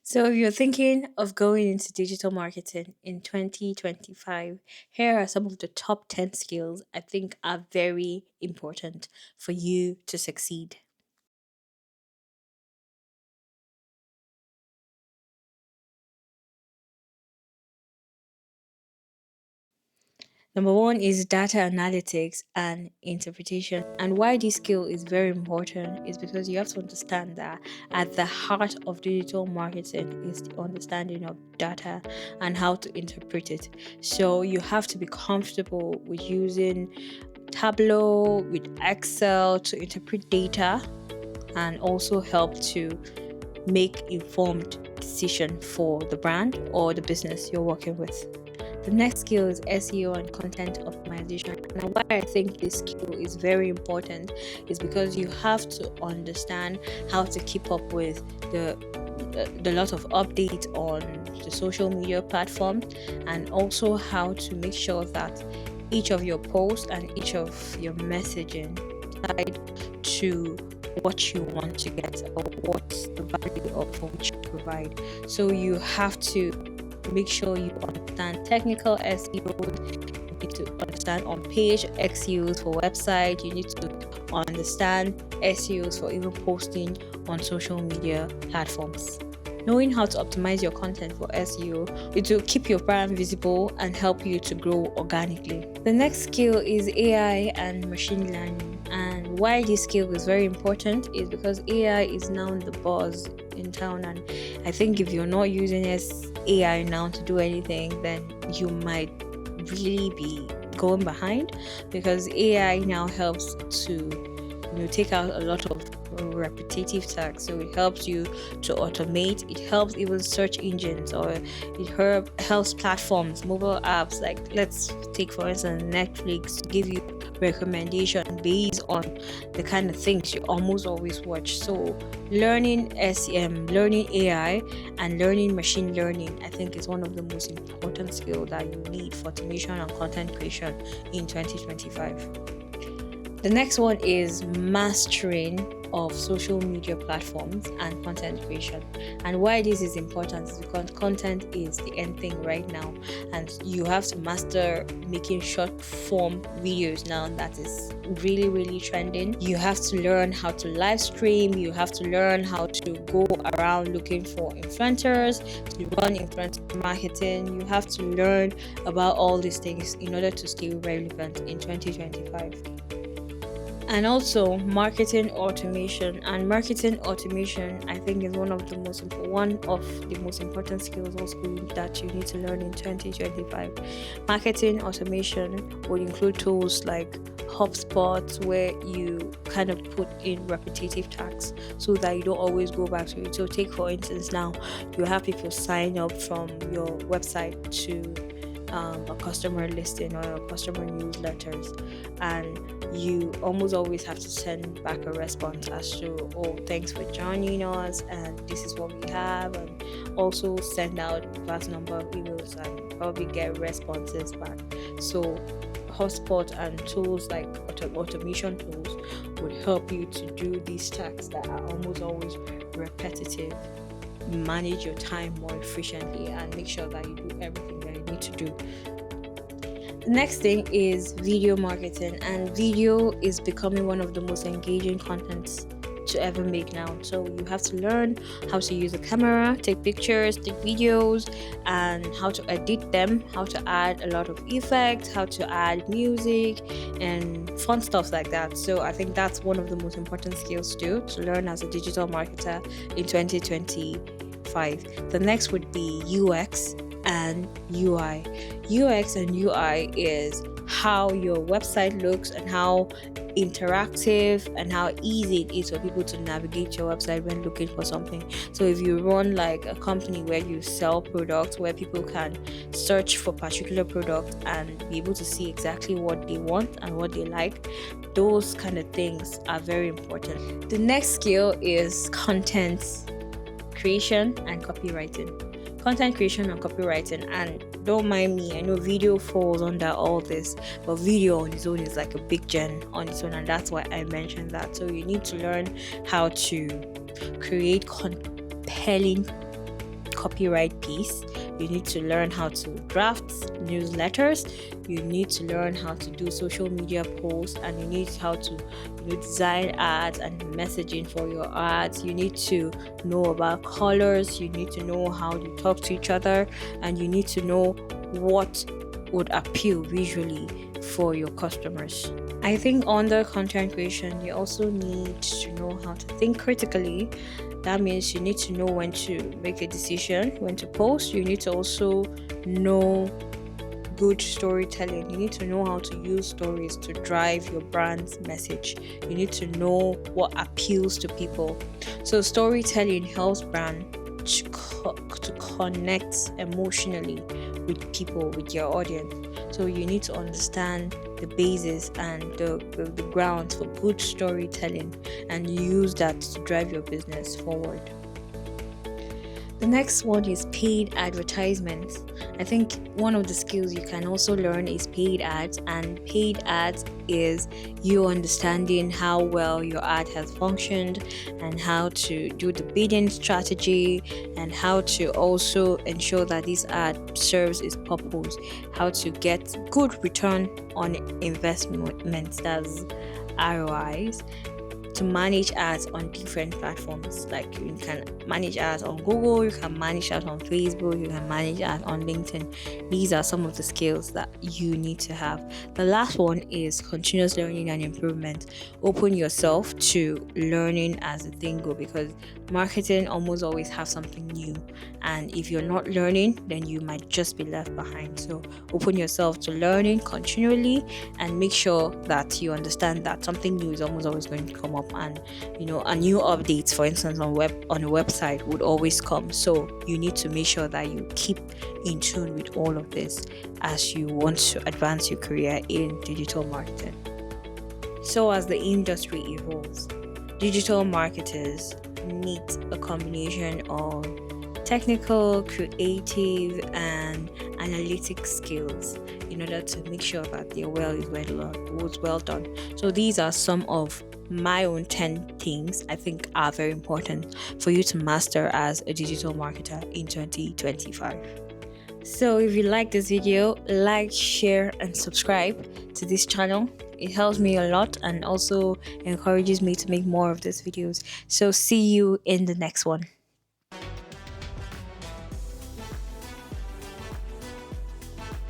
So, if you're thinking of going into digital marketing in 2025, here are some of the top 10 skills I think are very important for you to succeed. Number one is data analytics and interpretation. And why this skill is very important is because you have to understand that at the heart of digital marketing is the understanding of data and how to interpret it. So you have to be comfortable with using Tableau, with Excel to interpret data and also help to make informed decision for the brand or the business you're working with. The next skill is SEO and content optimization. And why I think this skill is very important is because you have to understand how to keep up with the lot of updates on the social media platform, and also how to make sure that each of your posts and each of your messaging tied to what you want to get or what's the value of for which you provide. So you have to make sure you understand technical SEO. You need to understand on page SEOs for website. You need to understand SEOs for even posting on social media platforms. Knowing how to optimize your content for SEO, it will keep your brand visible and help you to grow organically. The next skill is AI and machine learning. And why this skill is very important is because AI is now the buzz in town. And I think if you're not using AI now to do anything, then you might really be going behind, because AI now helps to take out a lot of repetitive tasks. So it helps you to automate. It helps even search engines, or it helps platforms, mobile apps. Like, let's take for instance Netflix, to give you recommendation based on the kind of things you almost always watch. So learning SEM, learning AI, and learning machine learning, I think is one of the most important skills that you need for automation and content creation in 2025. The next one is mastering of social media platforms and content creation. And why this is important is because content is the end thing right now, and you have to master making short form videos now. That is really, really trending. You have to learn how to live stream, you have to learn how to go around looking for influencers, to run influencer marketing. You have to learn about all these things in order to stay relevant in 2025. And also marketing automation, I think, is one of the most important skills also that you need to learn in 2025. Marketing automation would include tools like HubSpot, where you kind of put in repetitive tasks so that you don't always go back to it. So take for instance, now you have people sign up from your website to a customer listing or a customer newsletters, and you almost always have to send back a response as to, oh, thanks for joining us and this is what we have, and also send out vast number of emails and probably get responses back. So hotspot and tools like automation tools would help you to do these tasks that are almost always repetitive, manage your time more efficiently, and make sure that you do everything that you need to do. The next thing is video marketing, and video is becoming one of the most engaging contents to ever make now. So you have to learn how to use a camera, take pictures, take videos, and how to edit them, how to add a lot of effects, how to add music and fun stuff like that. So I think that's one of the most important skills to learn as a digital marketer in 2025. The next would be UX and UI. UX and UI is how your website looks and how interactive and how easy it is for people to navigate your website when looking for something. So if you run like a company where you sell products, where people can search for particular product and be able to see exactly what they want and what they like, those kind of things are very important. The next skill is content creation and copywriting. Content creation and copywriting, and don't mind me, I know video falls under all this, but video on its own is like a big gen on its own, and that's why I mentioned that. So you need to learn how to create compelling copyright piece. You need to learn how to draft newsletters. You need to learn how to do social media posts, and you need how to design ads and messaging for your ads. You need to know about colors. You need to know how to talk to each other, and you need to know what would appeal visually for your customers. I think under content creation, you also need to know how to think critically. That means you need to know when to make a decision, when to post. You need to also know good storytelling. You need to know how to use stories to drive your brand's message. You need to know what appeals to people. So storytelling helps brand to connect emotionally with people, with your audience. So you need to understand the basis and the grounds for good storytelling and use that to drive your business forward. The next one is paid advertisements. I think one of the skills you can also learn is paid ads, and paid ads is you understanding how well your ad has functioned and how to do the bidding strategy and how to also ensure that this ad serves its purpose, how to get good return on investments, that's ROIs, to manage ads on different platforms. Like you can manage ads on Google, you can manage ads on Facebook, you can manage ads on LinkedIn. These are some of the skills that you need to have. The last one is continuous learning and improvement. Open yourself to learning as the thing goes, because marketing almost always have something new, and if you're not learning, then you might just be left behind. So open yourself to learning continually and make sure that you understand that something new is almost always going to come up, and a new updates, for instance, on a website would always come. So you need to make sure that you keep in tune with all of this as you want to advance your career in digital marketing. So as the industry evolves, digital marketers need a combination of technical, creative, and analytic skills in order to make sure that their was well done. So these are some of my own 10 things I think are very important for you to master as a digital marketer in 2025. So if you like this video, like, share, and subscribe to this channel. It helps me a lot and also encourages me to make more of these videos. So see you in the next one.